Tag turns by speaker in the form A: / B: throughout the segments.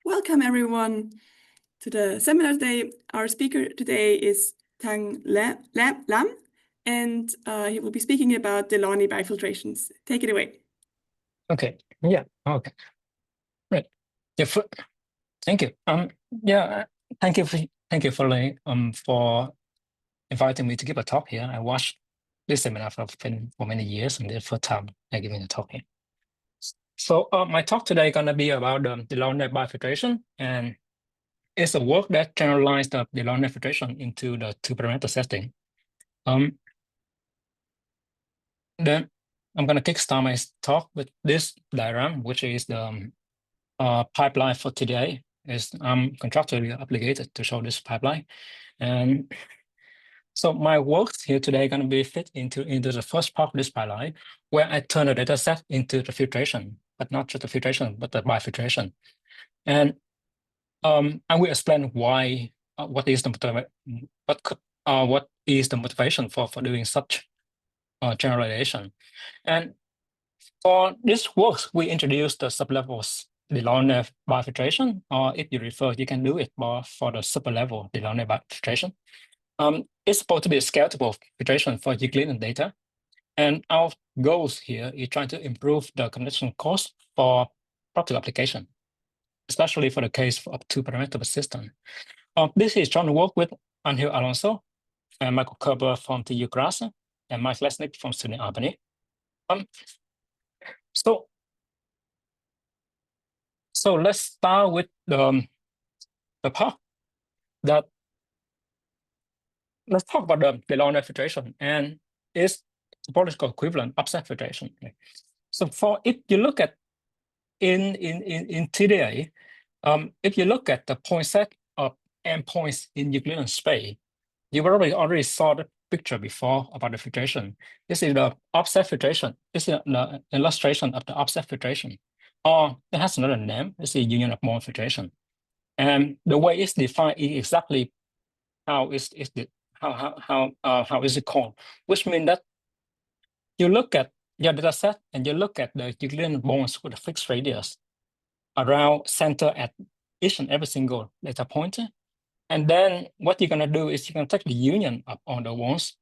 A: Welcome everyone to the seminar today. Our speaker today is Tung Lam, and he will be speaking about Delaunay bifiltrations. Take it away.
B: Okay. Yeah. Okay. Right. Yeah. Thank you. Yeah. Thank you for inviting me to give a talk here. I watched this seminar for many years, and the first time I giving a talk here. So my talk today is gonna be about the Delaunay bifiltration, and it's a work that generalized the Delaunay filtration into the two-parameter setting. Then I'm gonna kickstart my talk with this diagram, which is the pipeline for today. I'm contractually obligated to show this pipeline, and so my work here today going to be fit into the first part of this pipeline, where I turn the data set into the filtration, but not just the filtration, but the bifiltration. And I will explain why, what is the motivation for doing such generalization. And for this work, we introduced the sublevels Delaunay bifiltration, or if you prefer, you can do it for the superlevel Delaunay bifiltration. It's supposed to be a scalable filtration for Euclidean data. And our goals here is trying to improve the connection cost for practical application, especially for the case of two-parameter system. This is trying to work with Angel Alonso and Michael Kerber from the TU Graz and Mike Lesnick from Sydney Albany. So let's start with the part that let's talk about the Delaunay filtration and its topological equivalent offset filtration. So for if you look at in TDA, if you look at the point set of endpoints in Euclidean space, you probably already saw the picture before about the filtration. This is the offset filtration. This is the illustration of the offset filtration. Or it has another name. It's a union of mode filtration. And the way it's defined is exactly how is it called, which means that you look at your data set and you look at the Euclidean bonds with a fixed radius around center at each and every single data point. And then what you're gonna do is you're gonna take the union of all the bonds,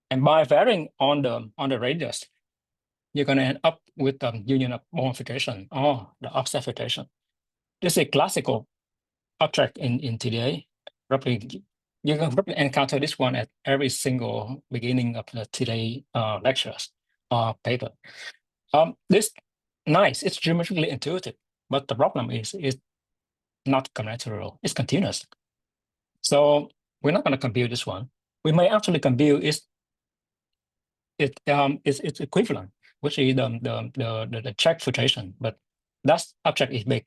B: and by varying on the radius, you're gonna end up with the union of bond filtration or the offset filtration. This is a classical object in TDA. Roughly, you can probably encounter this one at every single beginning of the TDA lectures or paper. This nice, it's geometrically intuitive, but the problem is it's not combinatorial, it's continuous. So we're not going to compute this one. We may actually compute its equivalent, which is the Cech filtration, but that object is big.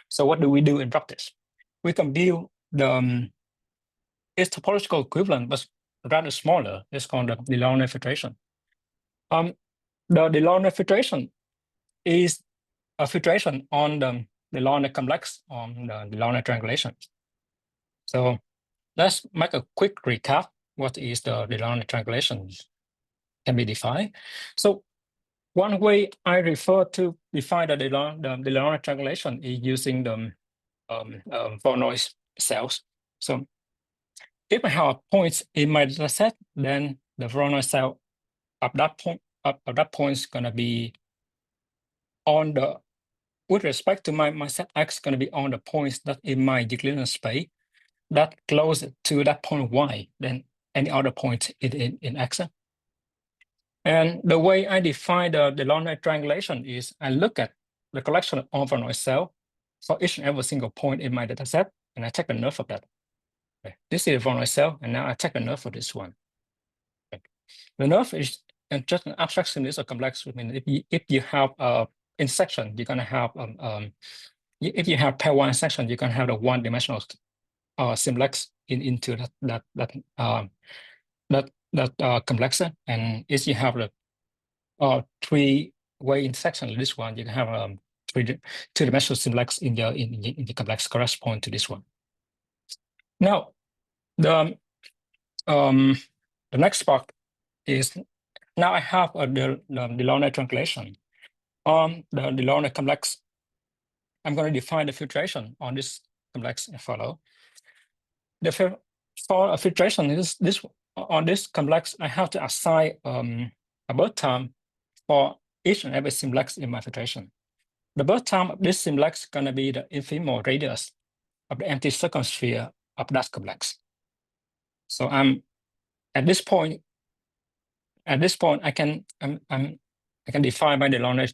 B: So what do we do in practice? We compute its topological equivalent, but rather smaller. It's called the Delaunay filtration. The Delaunay filtration is a filtration on the Delaunay complex on the Delaunay triangulations. So let's make a quick recap. What is the Delaunay triangulation can be defined. So one way I refer to define the Delaunay triangulation is using the Voronoi cells. So if I have points in my data set, then the Voronoi cell of that point is going to be on the, with respect to my set X, going to be on the points that in my Euclidean space that close to that point Y than any other point in X. And the way I define the Delaunay triangulation is I look at the collection of Voronoi cells for each and every single point in my data set, and I take the nerve of that. Okay. This is a Voronoi cell, and now I take the nerve for this one. Okay. The nerve is just an abstraction is a complex. I mean, if you have intersection, you're gonna have if you have pair one section, you can have the one-dimensional simplex into that complex, and if you have the three-way intersection like this one, you can have two-dimensional simplex in the complex correspond to this one. Now, the next part is now I have the Delaunay triangulation on the Delaunay complex I'm going to define the filtration on this complex and follow. For a filtration on this complex, I have to assign a birth time for each and every simplex in my filtration. The birth time of this simplex is going to be the infinite radius of the empty circumsphere of that complex. So I'm at this point. I can define my Delaunay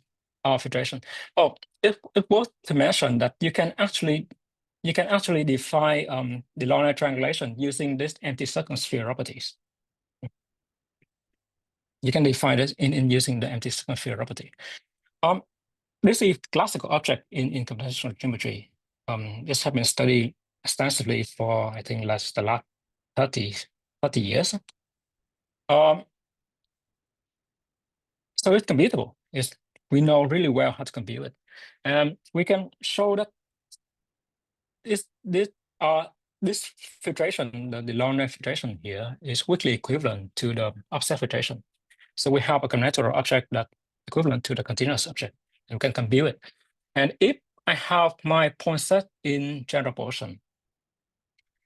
B: filtration. Oh, it was to mention that you can actually define Delaunay triangulation using this empty circumsphere properties. You can define this in using the empty circumsphere property. This is classical object in computational geometry. This has been studied extensively for I think the last 30 years. So it's computable. We know really well how to compute it. And we can show that this filtration, the Delaunay filtration here, is weakly equivalent to the offset filtration. So we have a combinatorial object that equivalent to the continuous object, and we can compute it. And if I have my point set in general portion,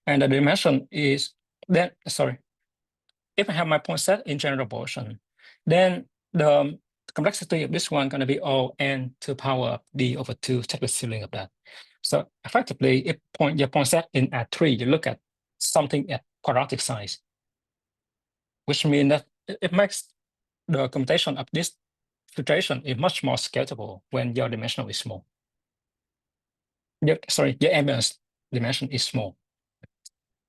B: and the dimension is then if I have my point set in general portion, then the complexity of this one going to be O n to the power of d over 2, check the ceiling of that. So effectively, if your point set in at 3, you look at something at quadratic size, which means that it makes the computation of this filtration is much more scalable when your dimension is small. Your ambient dimension is small.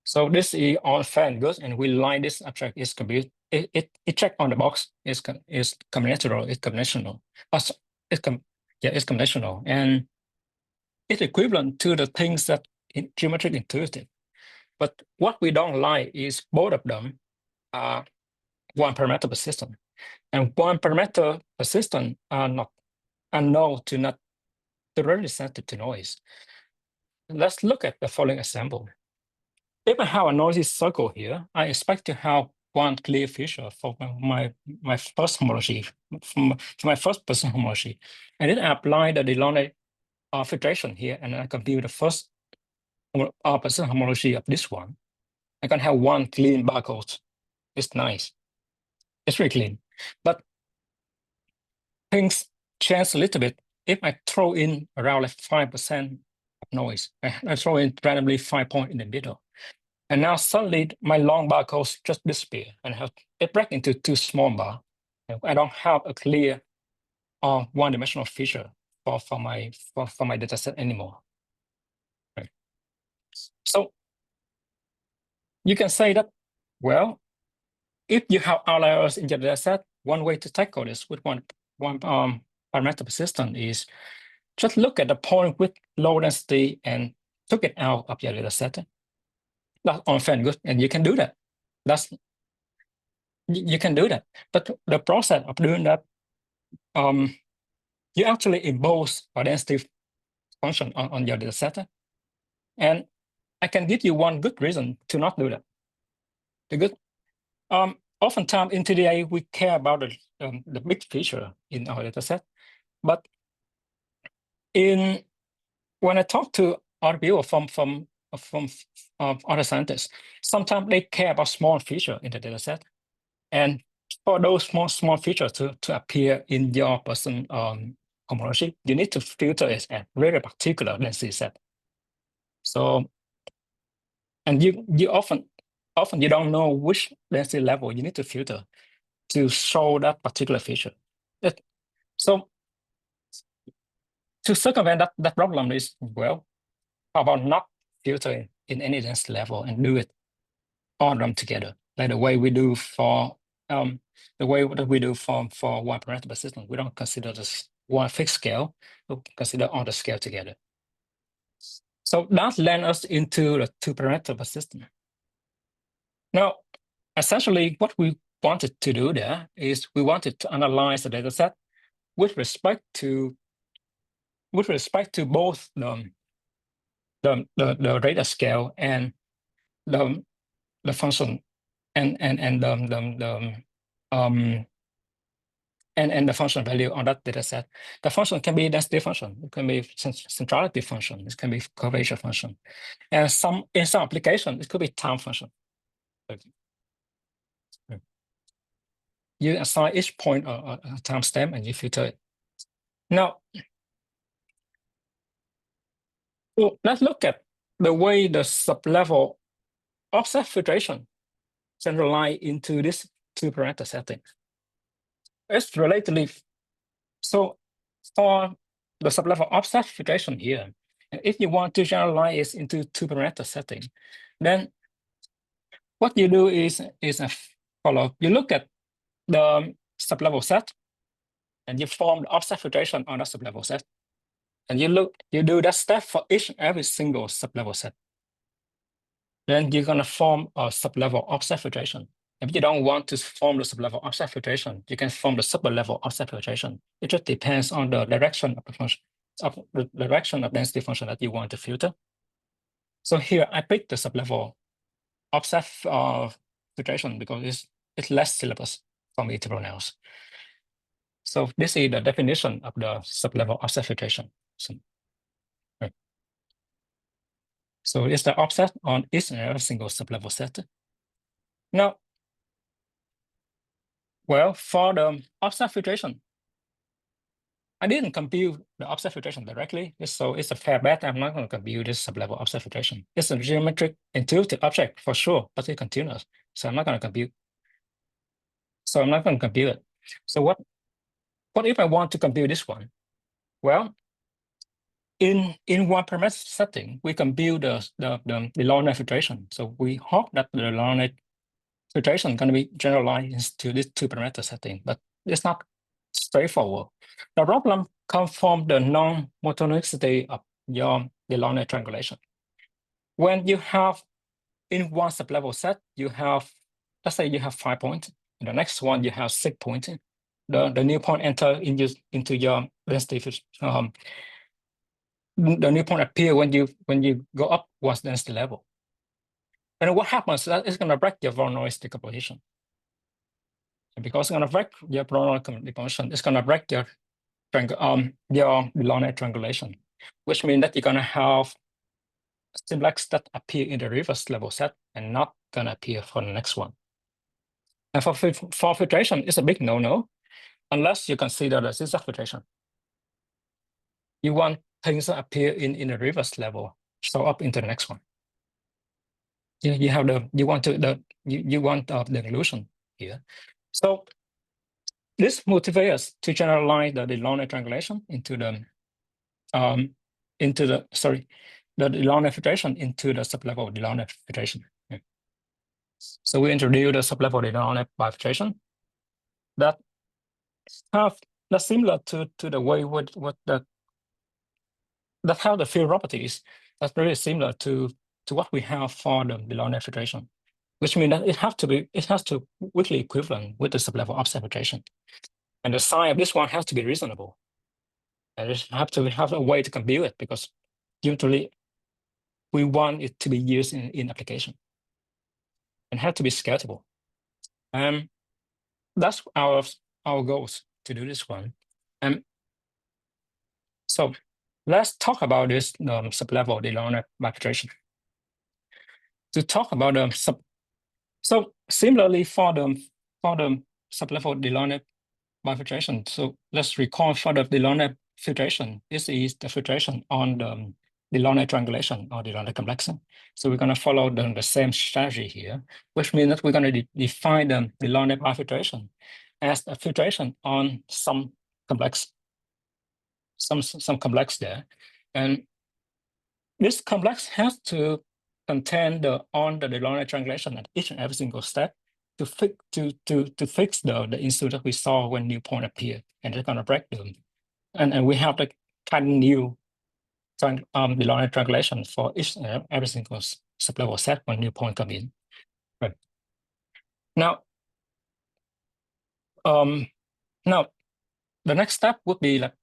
B: So this is all fair and good, and we line this object is compute. It check on the box is combinatorial. It's combinational. It's combinational, and it's equivalent to the things that in geometric intuitive. But what we don't like is both of them are one parameter persistent, and one parameter persistent are known to not directly sensitive to noise. Let's look at the following example. If I have a noisy circle here, I expect to have one clear feature for my first homology, for my first person homology. And then I apply the Delaunay filtration here, and I compute the first person homology of this one. I can have one clean barcode. It's nice. It's really clean. But things change a little bit. If I throw in around like 5% of noise, I throw in randomly 5 points in the middle. And now suddenly my long barcodes just disappear and it breaks into 2 small bars. I don't have a clear one-dimensional feature for my data set anymore. Right. So you can say that, well, if you have outliers in your data set, one way to tackle this with one parameter persistent is just look at the point with low density and took it out of your data set. That's all fair and good, and you can do that. You can do that, but the process of doing that, you actually impose a density function on your data set, and I can give you one good reason to not do that. Oftentimes in TDA we care about the big feature in our data set, but when I talk to other people from other scientists, sometimes they care about small feature in the data set. And for those small features to appear in your person homology, you need to filter it at very particular density set. So, and you often you don't know which density level you need to filter to show that particular feature. So to circumvent that problem is, well, how about not filtering in any density level and do it all of them together, like the way we do for one parameter persistent. We don't consider this one fixed scale, we consider all the scale together. So that led us into the 2 parameter persistent. Now, essentially what we wanted to do there is we wanted to analyze the data set with respect to both the data scale and the function and and the function value on that data set. The function can be density function, it can be centrality function, it can be curvature function, and in some application it could be time function. You assign each point a time stamp and you filter it. Now, so let's look at the way the sublevel offset filtration generalize into this two-parameter setting. It's relatively so for the sublevel offset filtration here. And if you want to generalize it into two-parameter setting, then what you do is a follow. You look at the sublevel set, and you form the offset filtration on the sublevel set, and you do that step for each and every single sublevel set. Then you're gonna form a sublevel offset filtration. If you don't want to form the sublevel offset filtration, you can form the sublevel offset filtration. It just depends on the direction of the function, of the direction of density function that you want to filter. So here I picked the sublevel offset filtration because it's less syllabus for me to pronounce. So this is the definition of the sublevel offset filtration. So it's the offset on each and every single sublevel set. Now, well, for the offset filtration, I didn't compute the offset filtration directly, so it's a fair bet. I'm not going to compute this sublevel offset filtration. It's a geometric intuitive object for sure, but it's continuous, so I'm not going to compute. So I'm not going to compute it. So what if I want to compute this one? Well, in one parameter setting, we compute the Delaunay filtration. So we hope that the Delaunay filtration is going to be generalized to this two-parameter setting, but it's not straightforward. The problem comes from the non-motonicity of your Delaunay triangulation. When you have in one sublevel set, you have, let's say you have 5 points. In the next one, you have 6 points. The new point enter into your density. The new point appear when you go up one density level. And what happens is that it's going to break your Voronoi decomposition. And because it's going to break your Voronoi decomposition, it's going to break your Delaunay triangulation, which means that you're going to have simplex that appear in the reverse level set and not going to appear for the next one. And for filtration, it's a big no-no, unless you consider the zigzag filtration. You want things that appear in the reverse level show up into the next one. You want the illusion here. So this motivates us to generalize the Delaunay triangulation into the Delaunay filtration into the sublevel Delaunay filtration. Yeah. So we introduce the sublevel Delaunay bifiltration that's similar to the way that have the field properties that's very similar to what we have for the Delaunay filtration, which means that it has to weakly equivalent with the sublevel offset filtration, and the sign of this one has to be reasonable, and it have a way to compute it because usually we want it to be used in application and have to be scalable. That's our goals to do this one. So let's talk about this sublevel Delaunay bifiltration. To talk about the so similarly for the sublevel Delaunay bifiltration. So let's recall for the Delaunay filtration. This is the filtration on the Delaunay triangulation or Delaunay complexing. So we're going to follow the same strategy here, which means that we're going to define the Delaunay bifiltration as a filtration on some complex there, and this complex has to contain the Delaunay triangulation at each and every single step to fix the issue that we saw when new point appear, and they're going to break them, and we have the kind of new Delaunay triangulation for each and every single sublevel set when new point come in. Right. Now, the next step would be like,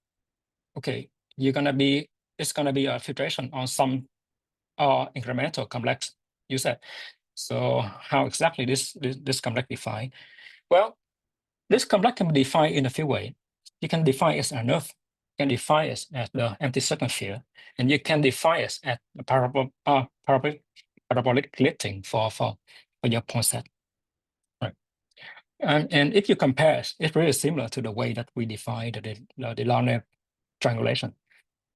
B: okay, it's gonna be a filtration on some incremental complex, you said. So how exactly this complex defined? Well, This complex can be defined in a few ways. You can define it as a nerve, you can define it as the empty circumsphere, and you can define it as a parabolic lifting for your point set. Right. And if you compare it, it's really similar to the way that we define the Delaunay triangulation.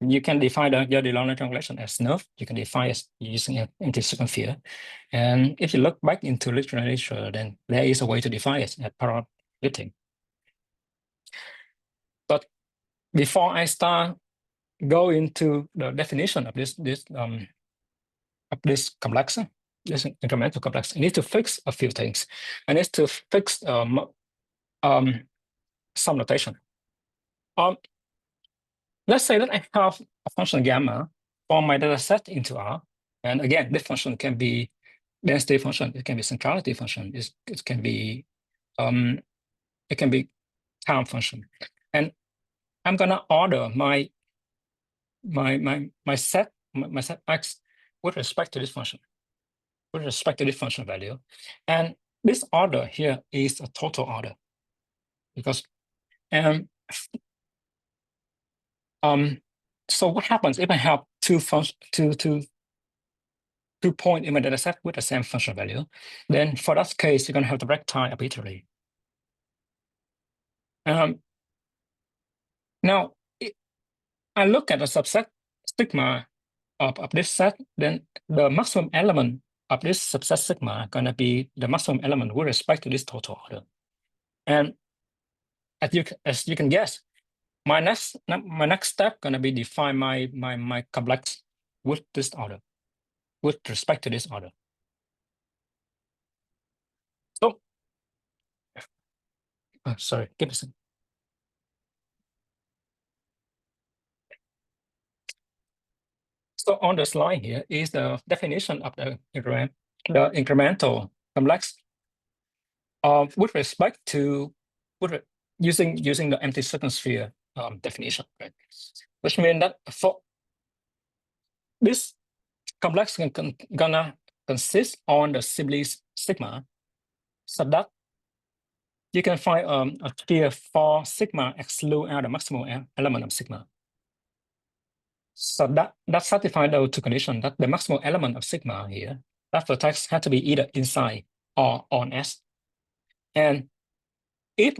B: You can define the Delaunay triangulation as nerve. You can define it using an empty circumsphere. And if you look back into literature, then there is a way to define it as parabolic lifting. But before I start go into the definition of this complex, this incremental complex, I need to fix a few things. I need to fix some notation. Let's say that I have a function gamma for my data set into R. And again, this function can be density function, it can be centrality function, it can be time function. And I'm gonna order my set X with respect to this function, value. And this order here is a total order because so what happens if I have two points in my data set with the same function value? Then for that case, you're going to have the rectile arbitrarily. Now, I look at the subset sigma of this set, then the maximum element of this subset sigma going to be the maximum element with respect to this total order. And as you can guess, my next step going to be define my complex with this order, with respect to this order. So, sorry, give me a second. So on the slide here is the definition of the incremental complex with respect to using the empty circumsphere definition, right? Which means that for this complex gonna consist on the Sibley's sigma, so that you can find a sphere for sigma exclude out the maximal element of sigma. So that satisfies those two conditions, that the maximal element of sigma here, that vertex has to be either inside or on S. And if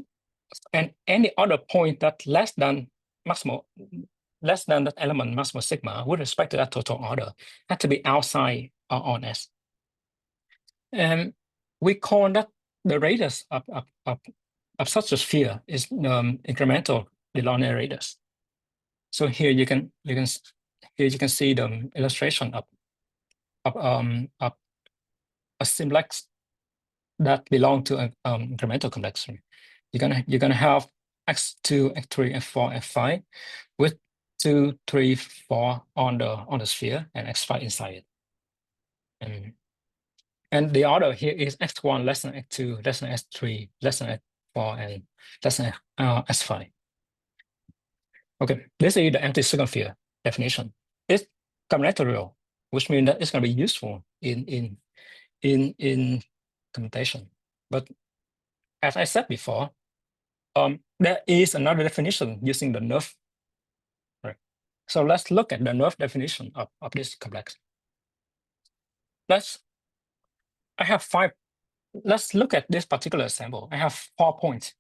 B: and any other point that less than that element maximal sigma with respect to that total order had to be outside or on S. And we call that the radius of such a sphere is incremental Delaunay radius. So here you can see the illustration of a simplex that belong to an incremental complex. You're gonna have x2, x3, x4, x5 with 2, 3, 4 on the sphere and x5 inside it. And the order here is x1 less than x2, less than x3, less than x4, and less than s5. Okay, this is the empty circumsphere definition. It's combinatorial, which means that it's going to be useful in computation. But as I said before, there is another definition using the nerve. Right. So let's look at the nerve definition of this complex. Let's look at this particular example. I have 4 points.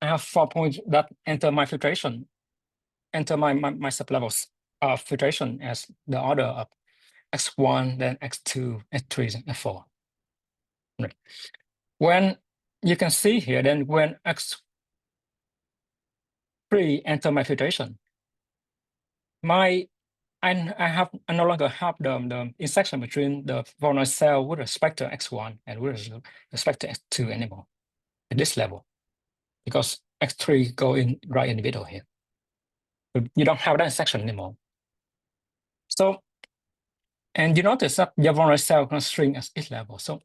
B: I have 4 points that enter my filtration, enter my sublevels of filtration as the order of x1, then x2, x3, and x4. Right. When you can see here, then when x3 enter my filtration, I no longer have the intersection between the Voronoi cell with respect to x1 and with respect to x2 anymore at this level, because x3 go in right in the middle here. You don't have that intersection anymore. So, and you notice that your Voronoi cell constraint at each level. So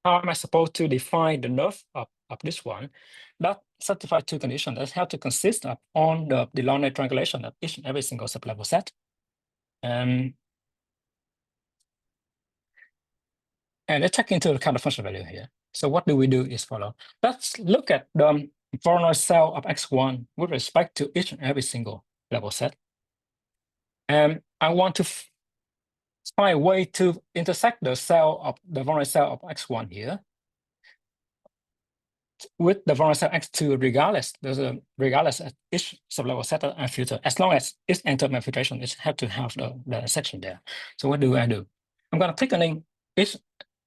B: how am I supposed to define the nerve of this one? That satisfies two conditions that have to consist of on the Delaunay triangulation of each and every single sublevel set. And let's check into the counter function value here. So what do we do is follow. Let's look at the Voronoi cell of X1 with respect to each and every single level set. And I want to find a way to intersect the Voronoi cell of X1 here with the Voronoi cell X2 regardless of each sublevel set and filter, as long as each enter my filtration, it have to have the section there. So what do? I'm gonna thickening each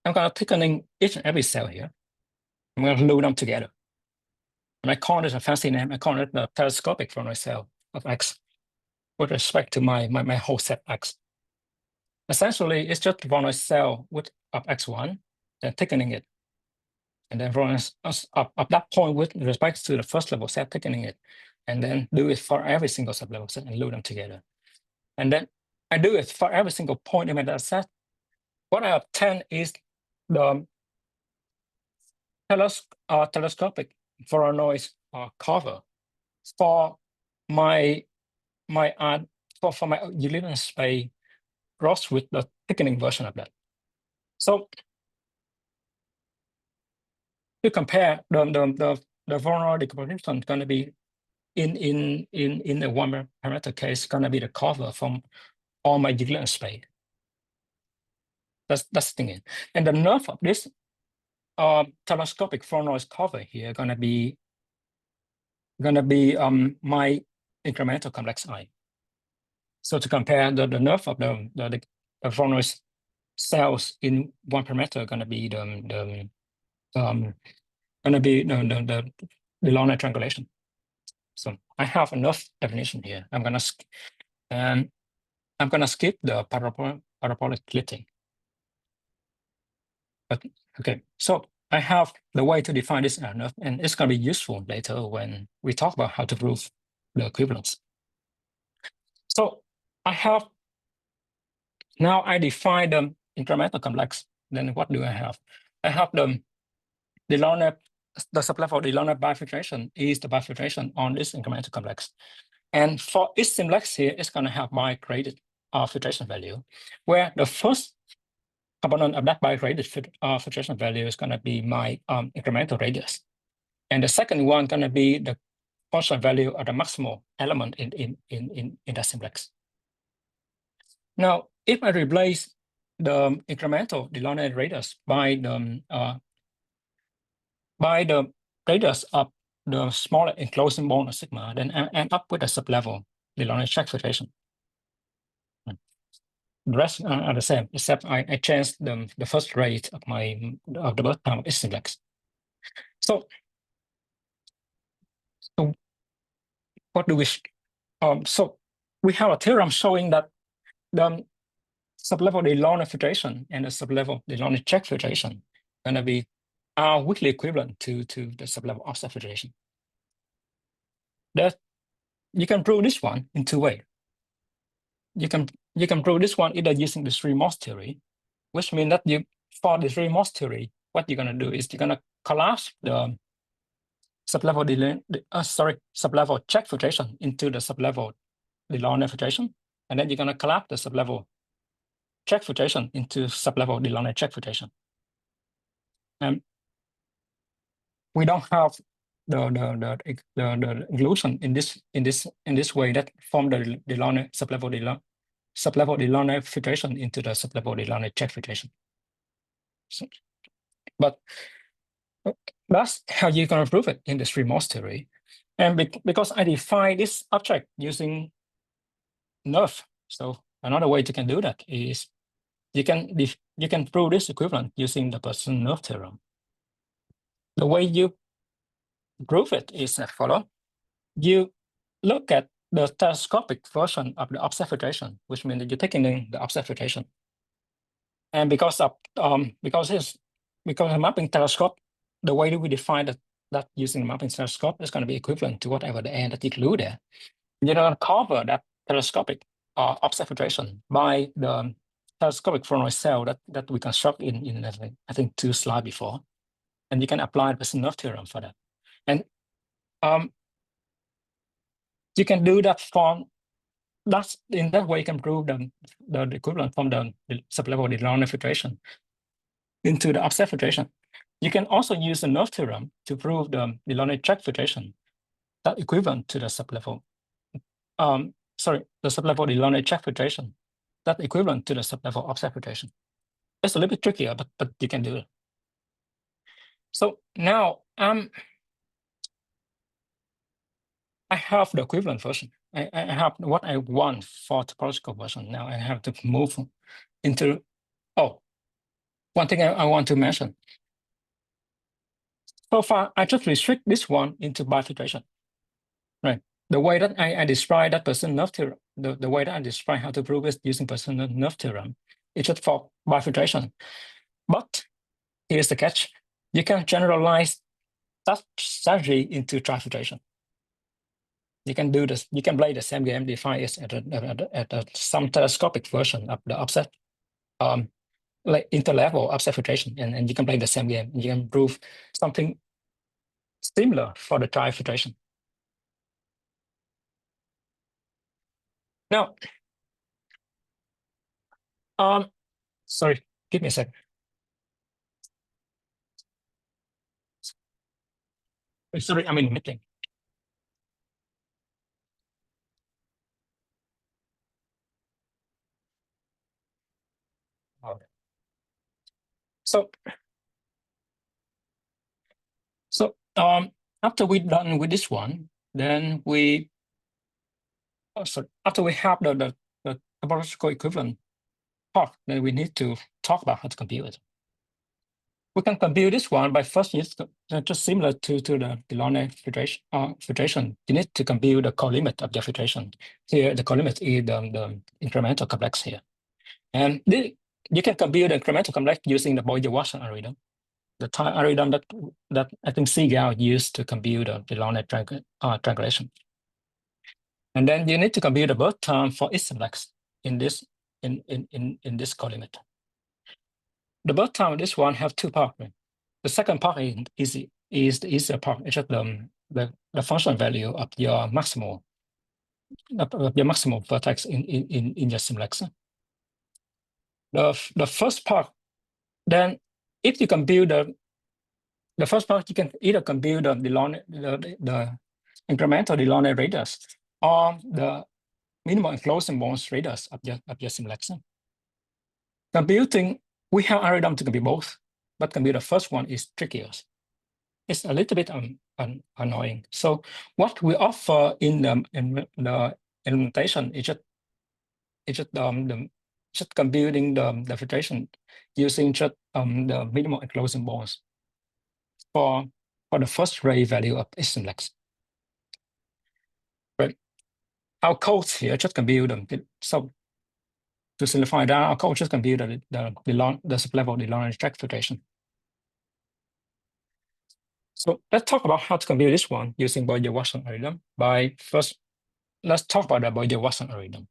B: and every cell here. I'm gonna load them together. And I call it a fancy name. I call it the telescopic Voronoi cell of X with respect to my whole set X. Essentially, it's just Voronoi cell of X1, then thickening it. And then Voronoi up that point with respect to the first level set, thickening it. And then do it for every single sublevel set and load them together. And then I do it for every single point in my data set. What I obtain is the telescopic Voronoi cover for my Euclidean space cross with the thickening version of that. So to compare the Voronoi decomposition is going to be in the one parameter case going to be the cover from all my Euclidean space. That's the thing. And the nerve of this telescopic Voronoi cover here going to be my incremental complex I. So to compare the nerve of the Voronoi cells in one parameter going to be the Delaunay triangulation. So I have enough definition here. I'm gonna skip the parabolic splitting. But okay, so I have the way to define this enough, and it's gonna be useful later when we talk about how to prove the equivalence. So now I define the incremental complex. Then what do I have? I have the sublevel Delaunay bifiltration is the bifiltration on this incremental complex. And for each simplex here, it's going to have bi-graded filtration value, where the first component of that bi-graded filtration value is going to be my incremental radius. And the second one going to be the function value of the maximal element in that simplex. Now, if I replace the incremental Delaunay radius by the radius of the smaller enclosing bond of sigma, then I end up with a sublevel Delaunay Cech filtration. The rest are the same, except I changed the first rate of the birth time of each simplex. So what do we? So we have a theorem showing that the sublevel Delaunay filtration and the sublevel Delaunay Cech filtration are going to are weakly equivalent to the sublevel-offset filtration. That you can prove this one in two ways. You can prove this one either using the three-Morse theory, which means that for the three-Morse theory, what you're going to do is you're going to collapse the sublevel Cech filtration into the sublevel Delaunay filtration, and then you're going to collapse the sublevel Cech filtration into sublevel Delaunay Cech filtration. And we don't have the inclusion in this way that form the Delaunay sublevel Delaunay filtration into the sublevel Delaunay Cech filtration. So, but that's how you're going to prove it in the three-Morse theory. And because I define this object using nerve, so another way you can do that is you can prove this equivalent using the Person nerve theorem. The way you prove it is as follows. You look at the telescopic version of the offset filtration, which means that you're taking in the offset filtration. And because of the mapping telescope, the way that we define that using the mapping telescope is going to be equivalent to whatever the n that you include there. You're going to cover that telescopic offset filtration by the telescopic Voronoi cell that we construct in I think 2 slides before, and you can apply the Person nerve theorem for that. And you can do that in that way you can prove the equivalent from the sublevel Delaunay filtration into the offset filtration. You can also use the nerve theorem to prove the Delaunay Cech filtration that equivalent to the sublevel. The sublevel Delaunay Cech filtration that equivalent to the sublevel-offset filtration. It's a little bit trickier, but you can do it. So now I have the equivalent version. I have what I want for topological version. Now I have to move into, one thing I want to mention. So far, I just restrict this one into bifiltration, right? The way that I describe that Pearson nerve theorem, the way that I describe how to prove it using Pearson nerve theorem, it's just for bifiltration. But here's the catch. You can generalize that strategy into trifiltration. You can do this. You can play the same game, define it at some telescopic version of the offset, like interlevel offset filtration, and you can play the same game. You can prove something similar for the trifiltration. Now, sorry, give me a sec. Sorry, I'm in a meeting. So after we're done with this one, then after we have the topological equivalent part, then we need to talk about how to compute it. We can compute this one by first just similar to the Delaunay filtration. You need to compute the co-limit of the filtration. Here, the co-limit is the incremental complex here. And you can compute the incremental complex using the Bowyer-Watson algorithm, the algorithm that I think ceil used to compute the Delaunay triangulation. And then you need to compute the birth term for each simplex in this co-limit. The birth term of this one have two parts. The second part is the easier part. It's just the function value of your maximal vertex in your simplex. The first part, then if you compute the first part, you can either compute the incremental Delaunay radius or the minimal enclosing bonds radius of your simplex. Computing, we have algorithm to compute both, but compute the first one is trickier. It's a little bit annoying. So what we offer in the implementation is just computing the filtration using just the minimal enclosing bonds for the first ray value of each simplex. Right. Our code here just compute them. So to simplify that, our code just compute the sublevel Delaunay Cech filtration. So let's talk about how to compute this one using Bowyer-Watson algorithm. Let's talk about the Bowyer-Watson algorithm.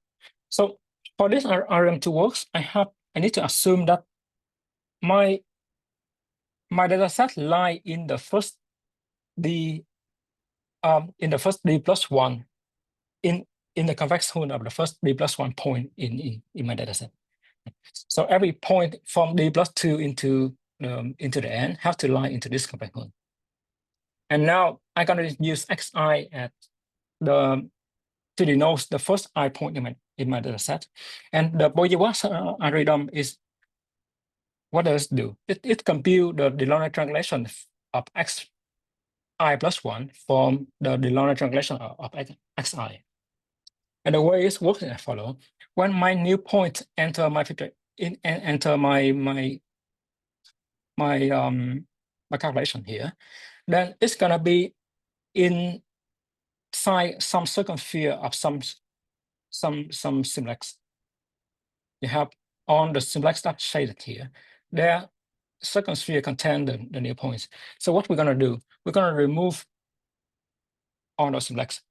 B: So for this algorithm to work, I need to assume that my data set lie in the first D plus one in the convex hull of the first D plus one point in my data set. So every point from D plus two into the end have to lie into this convex hull. And now I'm going to use xi at to denote the first I point in my data set. And the Bowyer-Watson algorithm is, what does it do? It compute the Delaunay triangulation of xi plus one from the Delaunay triangulation of xi. And the way it works is as follows. When my new point enter my calculation here, then it's gonna be inside some circumsphere of some simplex. You have on the simplex that's shaded here. Their circumsphere contain the new points. So what we're gonna do? We're gonna remove all those simplex.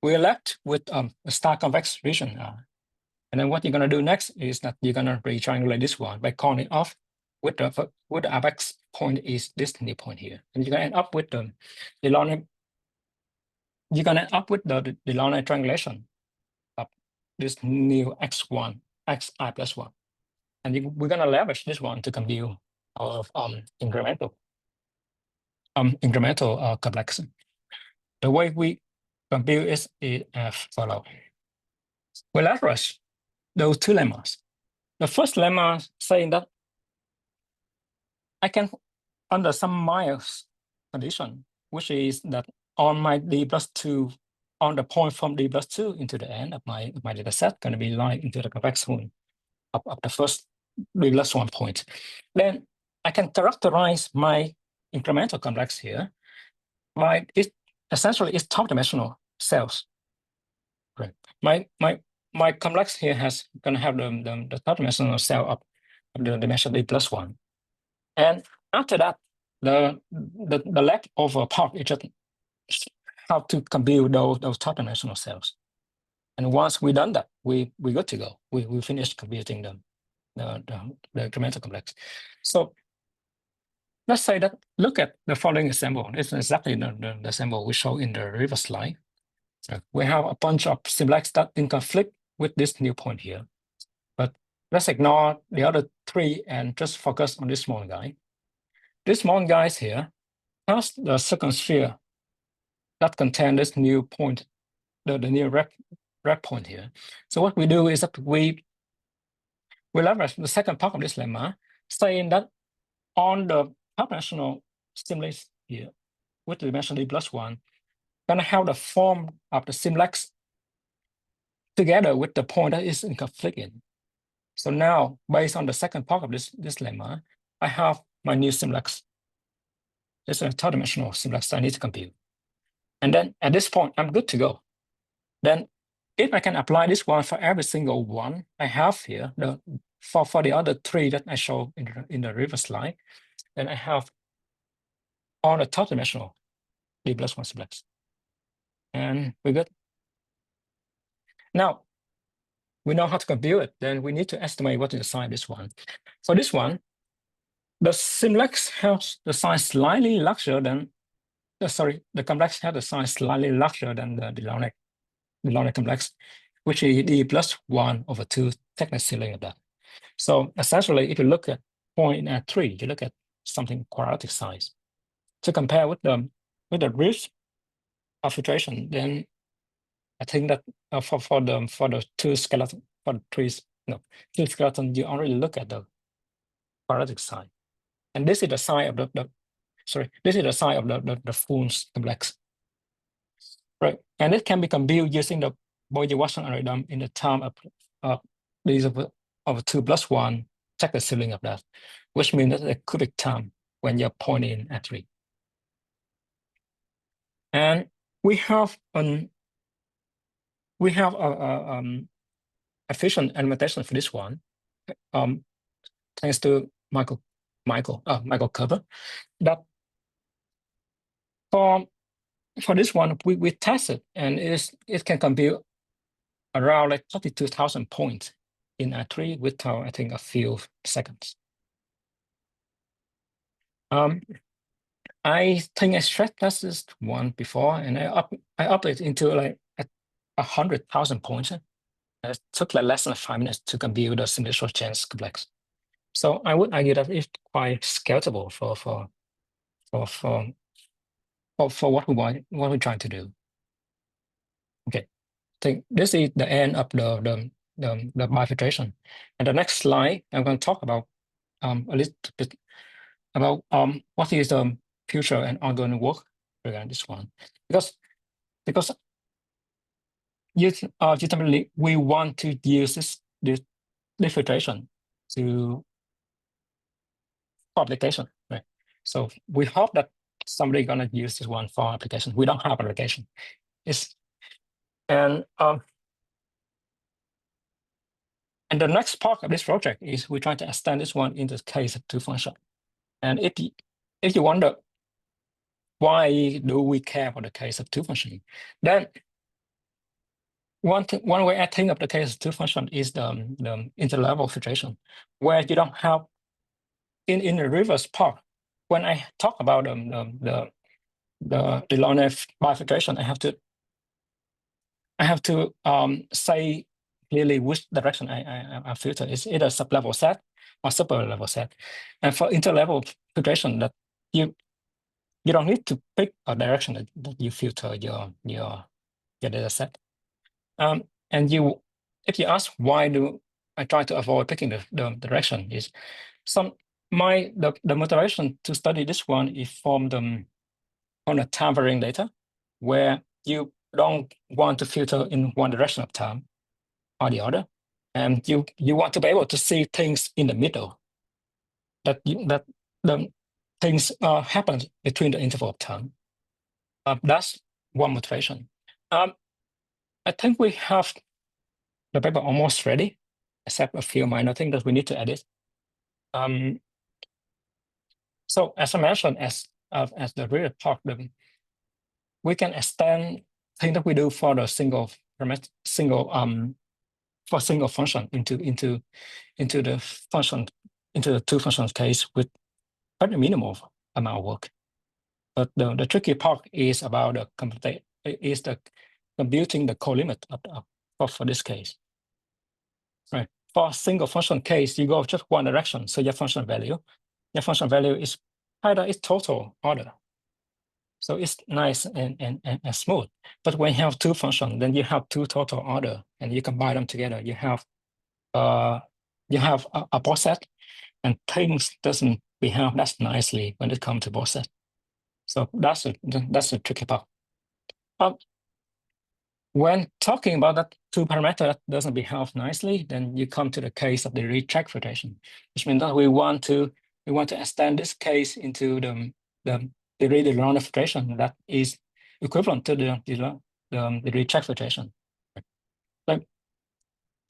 B: We're left with a star convex region. And then what you're gonna do next is that you're gonna retriangulate this one by calling off with the apex point is this new point here, and you're gonna end up with the Delaunay. You're gonna end up with the Delaunay triangulation of this new x1 xi plus one, and we're gonna leverage this one to compute our incremental incremental complex. The way we compute is as follows. We leverage those two lemmas. The first lemma saying that I can, under some mild condition, which is that on my d+2, on the point from d+2 into the end of my data set, going to be lying into the convex one of the first d+1 point. Then I can characterize my incremental complex here by essentially it's top-dimensional cells. Right. My complex here has going to have the top-dimensional cell of the dimension d+1, and after that, the leftover part is just how to compute those top-dimensional cells. And once we've done that, we good to go. We finished computing the incremental complex. So let's say that look at the following example. It's exactly the example we show in the reverse slide. We have a bunch of simplex that in conflict with this new point here. But let's ignore the other three and just focus on this small guy. This small guy here has the second sphere that contains this new point, the new red point here. So what we do is that we leverage the second part of this lemma, saying that on the top-dimensional simplex here, with the dimension d+1, gonna have the form of the simplex together with the point that is in conflict in. So now, based on the second part of this lemma, I have my new simplex. It's a two-dimensional simplex I need to compute. And then at this point, I'm good to go. Then if I can apply this one for every single one I have here, for the other three that I show in the reverse slide, then I have all the two-dimensional d+1 simplex. And we're good. Now, we know how to compute it, then we need to estimate what to assign this one. For this one, the simplex has the size slightly larger than, the complex has the size slightly larger than the Delaunay complex, which is d+1/2 technical ceiling of that. So essentially, if you look at point at 3, you look at something quadratic size. To compare with the risk of filtration, then I think that for the two skeleton, for the two skeleton, you already look at the quadratic side, and this is the side of this is the side of the full complex, right? And it can be computed using the Bowyer-Watson algorithm in the term of these of 2+1 check the ceiling of that, which means that a cubic term when you're pointing at 3. And we have efficient implementation for this one, thanks to Michael Kerber. That for this one we tested, and it can compute around like 32,000 points in R3 without I think a few seconds. I think I stress tested this one before, and I updated into like 100,000 points. It took like less than 5 minutes to compute the simulation chance complex. So I would argue that it's quite scalable for what we're trying to do. Okay, I think this is the end of the bifiltration. And the next slide, I'm going to talk about a little bit about what is the future and ongoing work regarding this one, because ultimately we want to use this filtration to application, right? So we hope that somebody gonna use this one for application. We don't have application. And the next part of this project is we're trying to extend this one into case-2 function. And if you wonder why do we care for the case-2 function, then one way I think of the case-2 function is the interlevel filtration, where you don't have in the reverse part. When I talk about the Delaunay bifiltration, I have to say clearly which direction I filter. Is either sublevel-offset or superlevel-offset. And for interlevel filtration, that you you don't need to pick a direction that you filter your data set. And if you ask why do I try to avoid picking the direction, is the motivation to study this one is from on a time varying data, where you don't want to filter in one direction of time or the other, and you want to be able to see things in the middle, that the things happen between the interval of time. That's one motivation. I think we have the paper almost ready, except a few minor things that we need to edit. So as I mentioned, as the reader part, we can extend things that we do for the single function into the function, into the two functions case with very minimal amount of work. But the tricky part is about the computing the co-limit for this case. Right. For a single function case, you go just one direction. So your function value is either its total order. So it's nice and smooth. But when you have two functions, then you have two total order, and you combine them together. You have a offset, and things doesn't behave that nicely when it comes to offset. So that's a tricky part. When talking about that two parameter that doesn't behave nicely, then you come to the case of the recheck filtration, which means that we want to extend this case into the Delaunay filtration that is equivalent to the recheck filtration. Like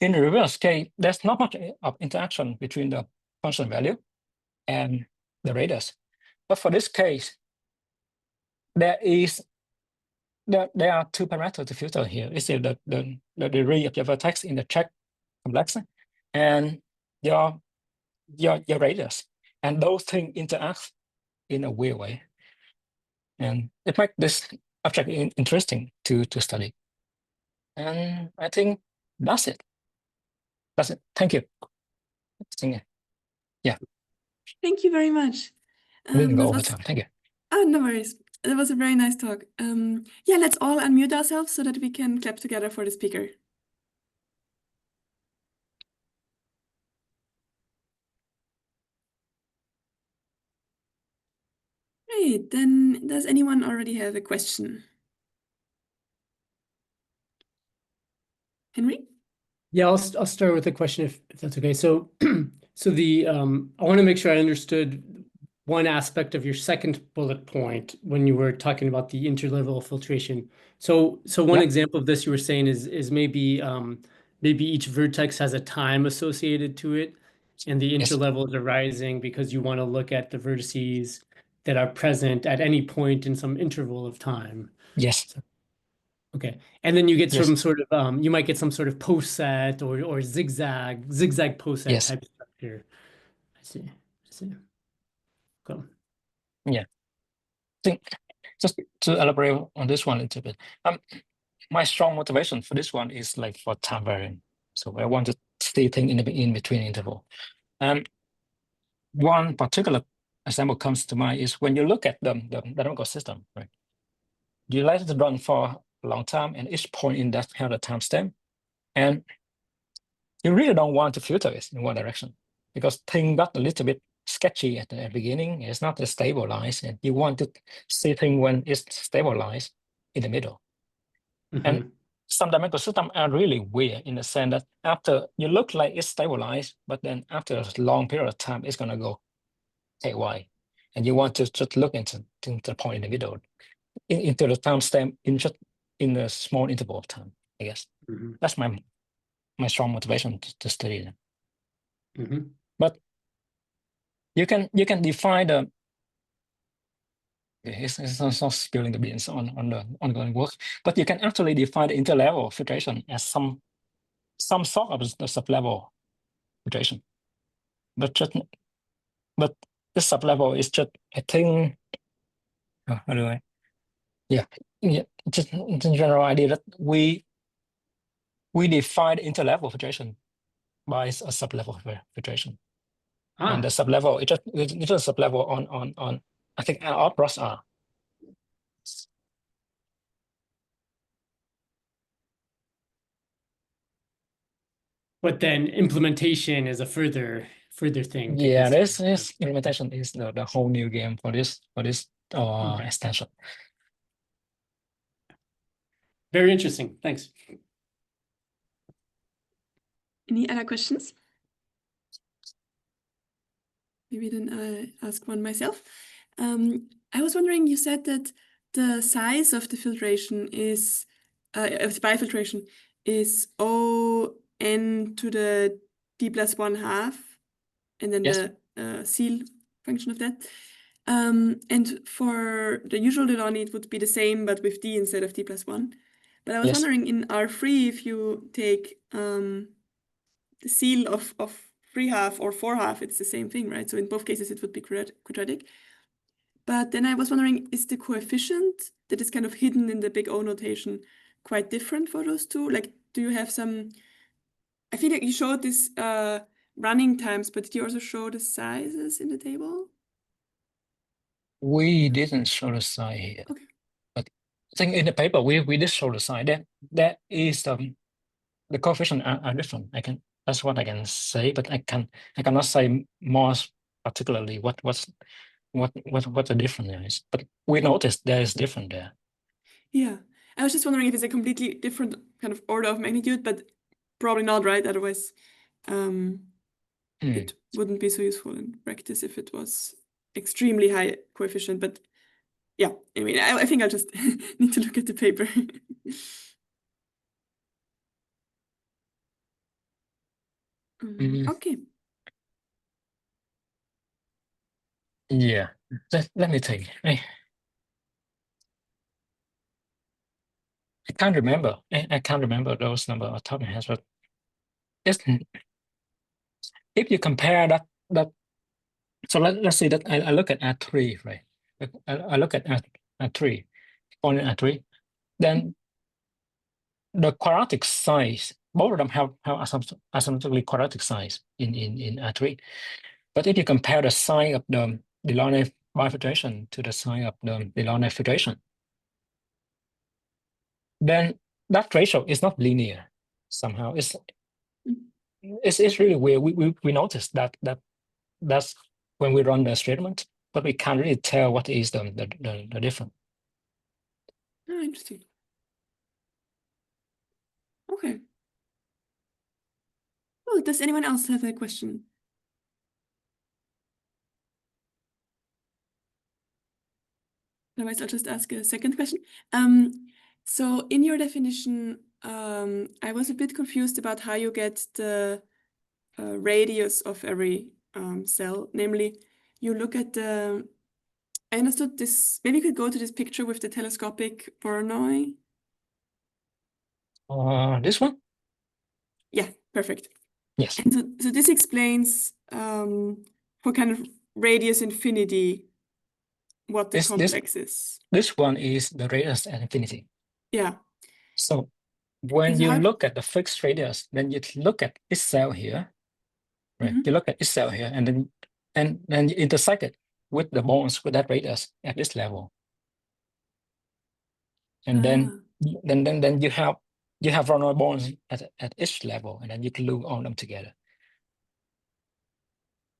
B: in the reverse case, there's not much of interaction between the function value and the radius. But for this case, there are two parameters to filter here. It's the degree of your vertex in the Cech complex and your radius. And those things interact in a weird way. And it makes this object interesting to study. And I think that's it. Thank you. Yeah.
A: Thank you very much.
B: I didn't go over time. Thank you.
A: Oh, no worries. That was a very nice talk. Yeah, let's all unmute ourselves so that we can clap together for the speaker. Great. Then does anyone already have a question? Henry?
C: Yeah, I'll start with a question if that's okay. So I want to make sure I understood one aspect of your second bullet point when you were talking about the interlevel filtration. So one example of this you were saying is maybe each vertex has a time associated to it, and the interlevel is arising because you want to look at the vertices that are present at any point in some interval of time.
B: Yes.
C: Okay, and then you get some sort of you might get some sort of post set or zigzag post set type structure. I see. Cool.
B: Yeah. I think just to elaborate on this one a little bit, my strong motivation for this one is like for time varying. So I want to see things in between interval. One particular example comes to mind is when you look at the dynamical system, right? You let it run for a long time, and each point in that have a timestamp, and you really don't want to filter it in one direction because things got a little bit sketchy at the beginning. It's not stabilized, and you want to see things when it's stabilized in the middle. And some dynamical systems are really weird in the sense that after you look like it's stabilized, but then after a long period of time, it's going to go haywire. And you want to just look into the point in the middle, into the timestamp in a small interval of time, I guess. That's my strong motivation to study them. But you can define the it's not spilling the beans on the ongoing work, but you can actually define the interlevel filtration as some sort of the sublevel filtration. But this sublevel is just a thing. How do I? Yeah, just the general idea that we define interlevel filtration by a sublevel filtration. And the sublevel, it's just a sublevel on I think our cross R.
C: but then implementation is a further thing to
B: Yeah,
C: consider.
B: this implementation is the whole new game for this
C: Okay.
B: extension.
C: Very interesting. Thanks.
A: Any other questions? Maybe then I ask one myself. I was wondering, you said that the size of the filtration is, of the bifiltration is O(n) to the d plus 1/2, and then
B: Yes.
A: the ceil function of that. And for the usual Delaunay, it would be the same, but with d instead of d plus 1. But I was
B: Yes.
A: wondering, in R3, if you take the ceil of 3/2 or 4/2, it's the same thing, right? So in both cases, it would be quadratic. But then I was wondering, is the coefficient that is kind of hidden in the big O notation quite different for those two? Like, do you have some... I feel like you showed this running times, but did you also show the sizes in the table?
B: We didn't show the size here.
A: Okay.
B: But I think in the paper we did show the size. That is the coefficient are different. That's what I can say, but I cannot say more particularly what the difference is. But we noticed there is different there.
A: Yeah. I was just wondering if it's a completely different kind of order of magnitude, but probably not, right? Otherwise, it wouldn't be so useful in practice if it was extremely high coefficient. But yeah, I mean, I think I'll just need to look at the paper. Okay.
B: Yeah. Let me think. I can't remember. I can't remember those numbers off the top of my head, but if you compare that, so let's say that I look at R3, right? I look at R3, only R3, then the quadratic size, both of them have asymptotically quadratic size in R3. But if you compare the size of the Delaunay bifiltration to the size of the Delaunay filtration, then that ratio is not linear somehow. It's really weird. We noticed that's when we run the experiment, but we can't really tell what is the difference.
A: Oh, interesting. Okay. Well, does anyone else have a question? Otherwise, I'll just ask a second question. So in your definition, I was a bit confused about how you get the radius of every cell. Namely, you look at the... I understood this. Maybe you could go to this picture with the telescopic Bernoulli.
B: This one?
A: Yeah, perfect.
B: Yes.
A: And so this explains for kind of radius infinity what the complex is.
B: This one is the radius at infinity.
A: Yeah.
B: So when
A: And so
B: you
A: how...
B: look at the fixed radius, then you look at this cell here, right? You look at this cell here, and then you intersect it with the bonds with that radius at this level. And then you have Bernoulli bonds at each level, and then you glue all them together.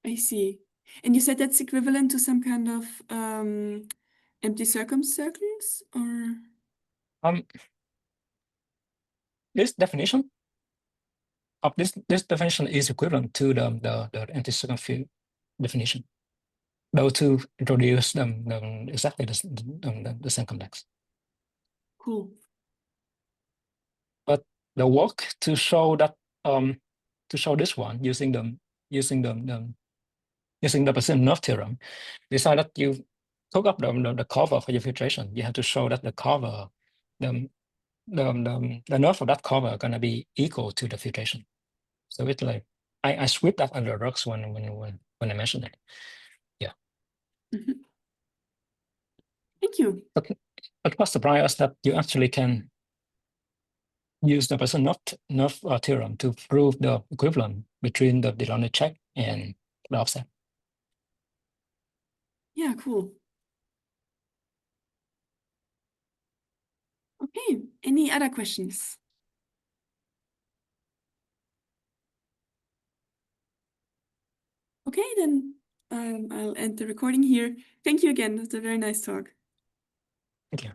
A: I see. And you said that's equivalent to some kind of empty circumcircles, or?
B: This definition of this definition is equivalent to the anti-circumfield definition. Those two introduce them exactly the same complex.
A: Cool.
B: But the work to show that this one using the percent nerve theorem, decide that you took up the cover for your filtration. You have to show that the cover, the nerve of that cover are gonna be equal to the filtration. So it's like I sweep that under the rocks when I mentioned it. Yeah.
A: Thank you.
B: But it was surprised us that you actually can use the percent nerve theorem to prove the equivalent between the Delaunay Cech and the offset.
A: Yeah, cool. Okay, any other questions? Okay, then I'll end the recording here. Thank you again. It was a very nice talk.
B: Thank you.